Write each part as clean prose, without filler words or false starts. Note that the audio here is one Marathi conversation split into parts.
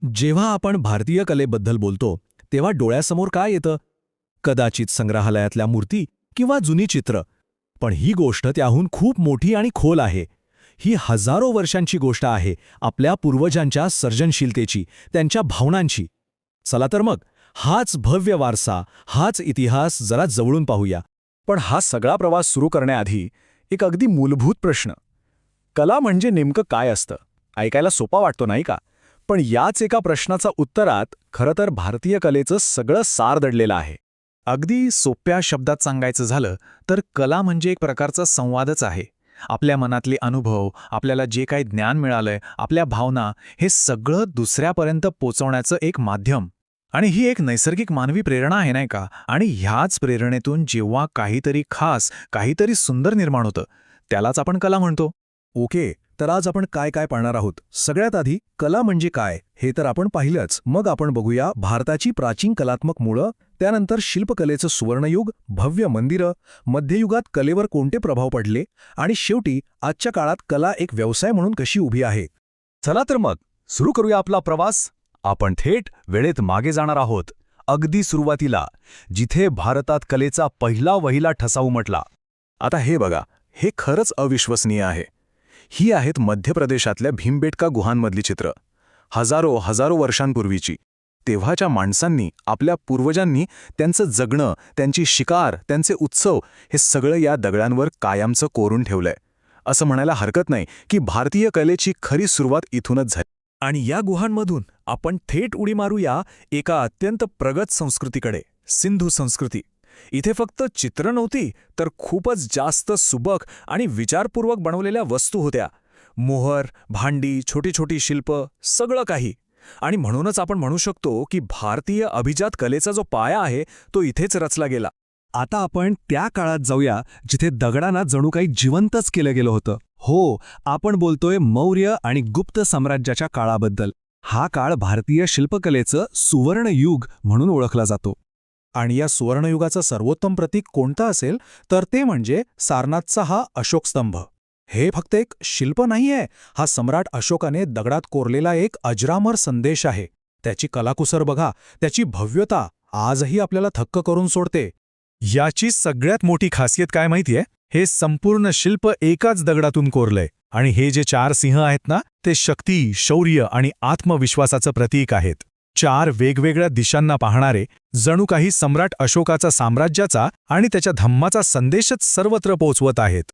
जेव्हा आपण भारतीय कलेबद्दल बोलतो तेव्हा डोळ्यासमोर काय येतं? कदाचित संग्रहालयातल्या मूर्ती किंवा जुनी चित्र. पण ही गोष्ट त्याहून खूप मोठी आणि खोल आहे. ही हजारो वर्षांची गोष्ट आहे, आपल्या पूर्वजांच्या सर्जनशीलतेची, त्यांच्या भावनांची. चला तर मग हाच भव्य वारसा, हाच इतिहास जरा जवळून पाहूया. पण हा सगळा प्रवास सुरू करण्याआधी एक अगदी मूलभूत प्रश्न. कला म्हणजे नेमकं काय असतं? ऐकायला सोपा वाटतो नाही का? पण याच एका प्रश्नाचा उत्तरात खरं तर भारतीय कलेचं सगळं सार दडलेलं आहे. अगदी सोप्या शब्दात सांगायचं झालं तर कला म्हणजे एक प्रकारचा संवादच आहे. आपल्या मनातले अनुभव, आपल्याला जे काही ज्ञान मिळालंय, आपल्या भावना, हे सगळं दुसऱ्यापर्यंत पोचवण्याचं एक माध्यम. आणि ही एक नैसर्गिक मानवी प्रेरणा आहे नाही का? आणि ह्याच प्रेरणेतून जेव्हा काहीतरी खास, काहीतरी सुंदर निर्माण होतं, त्यालाच आपण कला म्हणतो. ओके, तर आज आपण काय काय पाहणार आहोत? सगळ्यात आधी कला म्हणजे काय हे तर आपण पाहिलंच. मग आपण बघूया भारताची प्राचीन कलात्मक मुळं, त्यानंतर शिल्पकलेचं सुवर्णयुग, भव्य मंदिरं, मध्ययुगात कलेवर कोणते प्रभाव पडले, आणि शेवटी आजच्या काळात कला एक व्यवसाय म्हणून कशी उभी आहे. चला तर मग सुरू करूया आपला प्रवास. आपण थेट वेळेत मागे जाणार आहोत, अगदी सुरुवातीला, जिथे भारतात कलेचा पहिला वहिला ठसा उमटला. आता हे बघा, हे खरंच अविश्वसनीय आहे. ही आहेत मध्य प्रदेशातल्या भीमबेटका गुहांमधली चित्र. हजारो वर्षांपूर्वीची. तेव्हाच्या माणसांनी, आपल्या पूर्वजांनी त्यांचं जगणं, त्यांची शिकार, त्यांचे उत्सव, हे सगळं या दगडांवर कायमचं कोरून ठेवलंय. असं म्हणायला हरकत नाही की भारतीय कलेची खरी सुरुवात इथूनच झाली. आणि या गुहांमधून आपण थेट उडी मारूया एका अत्यंत प्रगत संस्कृतीकडे, सिंधू संस्कृती. इथे फक्त चित्र नव्हती, तर खूपच जास्त सुबक आणि विचारपूर्वक बनवलेल्या वस्तू होत्या. मोहर, भांडी, छोटी छोटी शिल्प, सगळं काही. आणि म्हणूनच आपण म्हणू शकतो की भारतीय अभिजात कलेचा जो पाया आहे तो इथेच रचला गेला. आता आपण त्या काळात जाऊया जिथे दगडांना जणू काही जिवंतच केलं गेलं होतं. हो, आपण बोलतोय मौर्य आणि गुप्त साम्राज्याच्या काळाबद्दल. हा काळ भारतीय शिल्पकलेचं सुवर्णयुग म्हणून ओळखला जातो. आणि या सुवर्णयुगाचं सर्वोत्तम प्रतीक कोणतं असेल तर ते म्हणजे सारनाथचा हा अशोकस्तंभ. हे फक्त एक शिल्प नाहीये, हा सम्राट अशोकाने दगडात कोरलेला एक अजरामर संदेश आहे. त्याची कलाकुसर बघा, त्याची भव्यता आजही आपल्याला थक्क करून सोडते. याची सगळ्यात मोठी खासियत काय माहितीये? हे संपूर्ण शिल्प एकाच दगडातून कोरलंय. आणि हे जे 4 सिंह आहेत ना, ते शक्ती, शौर्य आणि आत्मविश्वासाचं प्रतीक आहेत. 4 वेगवेगळ्या दिशांना पाहणारे, जणू काही सम्राट अशोकाचा साम्राज्याचा आणि त्याच्या धम्माचा संदेशच सर्वत्र पोचवत आहेत.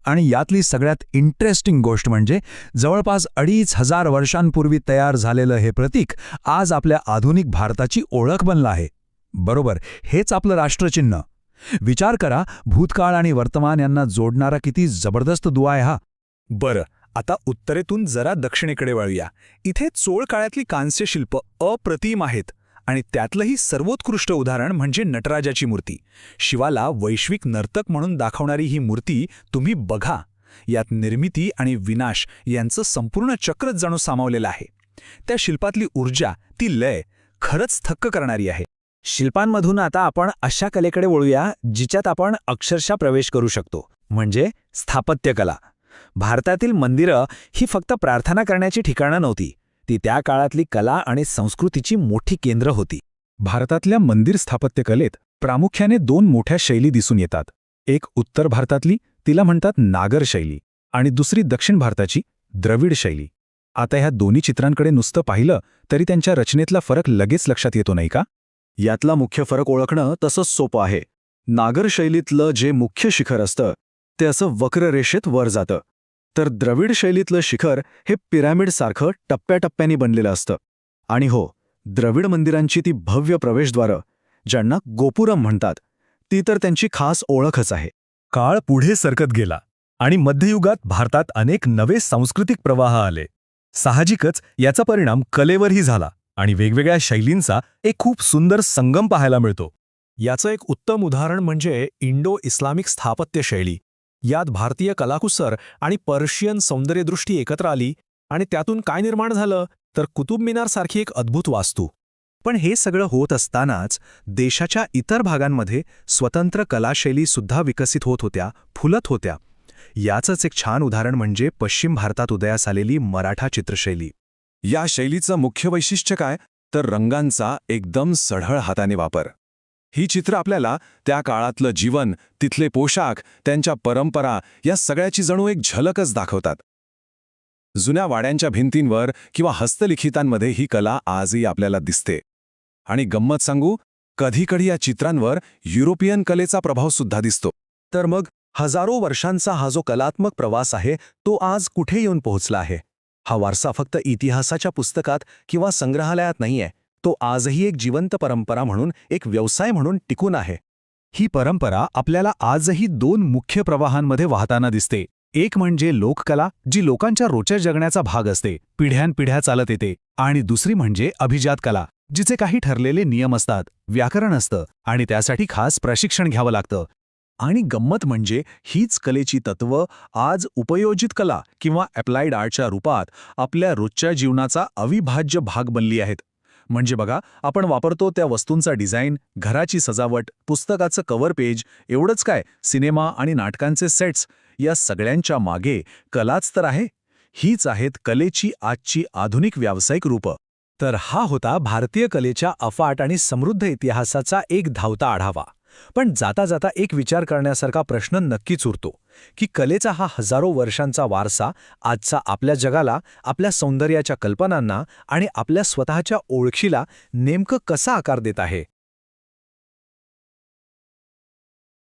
आणि यातली सगळ्यात इंटरेस्टिंग गोष्ट म्हणजे जवळपास 2500 वर्षांपूर्वी तयार झालेलं हे प्रतीक आज आपल्या आधुनिक भारताची ओळख बनलं आहे. बरोबर, हेच आपलं राष्ट्रचिन्ह. विचार करा, भूतकाळ आणि वर्तमान यांना जोडणारा किती जबरदस्त दुवा आहे हा. बरं, आता उत्तरेतून जरा दक्षिणेकडे वळूया. इथे चोळ काळातली कांस्य शिल्प अप्रतिम आहेत. आणि त्यातलंही सर्वोत्कृष्ट उदाहरण म्हणजे नटराजाची मूर्ती. शिवाला वैश्विक नर्तक म्हणून दाखवणारी ही मूर्ती तुम्ही बघा. यात निर्मिती आणि विनाश यांचं संपूर्ण चक्रच जणू सामावलेलं आहे. त्या शिल्पातली ऊर्जा, ती लय, खरंच थक्क करणारी आहे. शिल्पांमधून आता आपण अशा कलेकडे वळूया जिच्यात आपण अक्षरशः प्रवेश करू शकतो, म्हणजे स्थापत्यकला. भारतातील मंदिरं ही फक्त प्रार्थना करण्याची ठिकाणं नव्हती, ती त्या काळातली कला आणि संस्कृतीची मोठी केंद्र होती. भारतातल्या मंदिर स्थापत्यकलेत प्रामुख्याने 2 मोठ्या शैली दिसून येतात. एक उत्तर भारतातली, तिला म्हणतात नागर शैली, आणि दुसरी दक्षिण भारताची, द्रविड शैली. आता ह्या दोन्ही चित्रांकडे नुसतं पाहिलं तरी त्यांच्या रचनेतला फरक लगेच लक्षात येतो नाही का? यातला मुख्य फरक ओळखणं तसंच सोपं आहे. नागर शैलीतलं जे मुख्य शिखर असतं ते असं वक्ररेषेत वर जातं, तर द्रविड शैलीतलं शिखर हे पिरॅमिडसारखं टप्प्याटप्प्यानी बनलेलं असतं. आणि हो, द्रविड मंदिरांची ती भव्य प्रवेशद्वारं, ज्यांना गोपुरम म्हणतात, ती तर त्यांची खास ओळखच आहे. काळ पुढे सरकत गेला आणि मध्ययुगात भारतात अनेक नवे सांस्कृतिक प्रवाह आले. साहजिकच याचा परिणाम कलेवरही झाला आणि वेगवेगळ्या शैलींचा एक खूप सुंदर संगम पाहायला मिळतो. याचं एक उत्तम उदाहरण म्हणजे इंडो-इस्लामिक स्थापत्य शैली. यात भारतीय कलाकुसर आणि पर्शियन सौंदर्यदृष्टी एकत्र आली आणि त्यातून काय निर्माण झालं तर कुतुब मिनारसारखी एक अद्भुत वास्तू. पण हे सगळं होत असतानाच देशाच्या इतर भागांमध्ये स्वतंत्र कलाशैलीसुद्धा विकसित होत होत्या, फुलत होत्या. याचंच एक छान उदाहरण म्हणजे पश्चिम भारतात उदयास आलेली मराठा चित्रशैली. या शैलीचं मुख्य वैशिष्ट्य काय तर रंगांचा एकदम सढळ हाताने वापर. ही चित्र आपल्याला त्या काळातलं जीवन, तिथले पोशाख, त्यांच्या परंपरा या सगळ्याची जणू एक झलकच दाखवतात. जुन्या वाड्यांच्या भिंतींवर किंवा हस्तलिखितांमध्ये ही कला आजही आपल्याला दिसते. आणि गंमत सांगू, कधीकधी या चित्रांवर युरोपियन कलेचा प्रभाव सुद्धा दिसतो. तर मग हजारो वर्षांचा हा जो कलात्मक प्रवास आहे तो आज कुठे येऊन पोहोचला आहे? हा वारसा फक्त इतिहासाच्या पुस्तकात किंवा संग्रहालयात नाहीये, तो आजही एक जिवंत परंपरा म्हणून, एक व्यवसाय म्हणून टिकून आहे. ही परंपरा आपल्याला आजही दोन मुख्य प्रवाहांमध्ये वाहताना दिसते. एक म्हणजे लोककला, जी लोकांच्या रोजच्या जगण्याचा भाग असते, पिढ्यानपिढ्या चालत येते, आणि दुसरी म्हणजे अभिजात कला, जिचे काही ठरलेले नियम असतात, व्याकरण असतं आणि त्यासाठी खास प्रशिक्षण घ्यावं लागतं. आणि गंमत म्हणजे हीच कलेची तत्त्व आज उपयोजित कला किंवा अप्लाइड आर्टच्या रूपात आपल्या रोजच्या जीवनाचा अविभाज्य भाग बनली आहेत. म्हणजे बघा, आपण वापरतो त्या वस्तूंचा डिझाईन, घराची सजावट, पुस्तकाचं कव्हर पेज, एवढंच काय, सिनेमा आणि नाटकांचे सेट्स, या सगळ्यांच्या मागे कलाच तर आहे. हीच आहेत कलेची आजची आधुनिक व्यावसायिक रूपं. तर हा होता भारतीय कलेच्या अफाट आणि समृद्ध इतिहासाचा एक धावता आढावा. पण जाता जाता एक विचार करण्यासारखा प्रश्न नक्कीच उरतो की कलेचा हा हजारो वर्षांचा वारसा आजचा आपल्या जगाला, आपल्या सौंदर्याच्या कल्पनांना आणि आपल्या स्वतःच्या ओळखीला नेमकं कसा आकार देत आहे.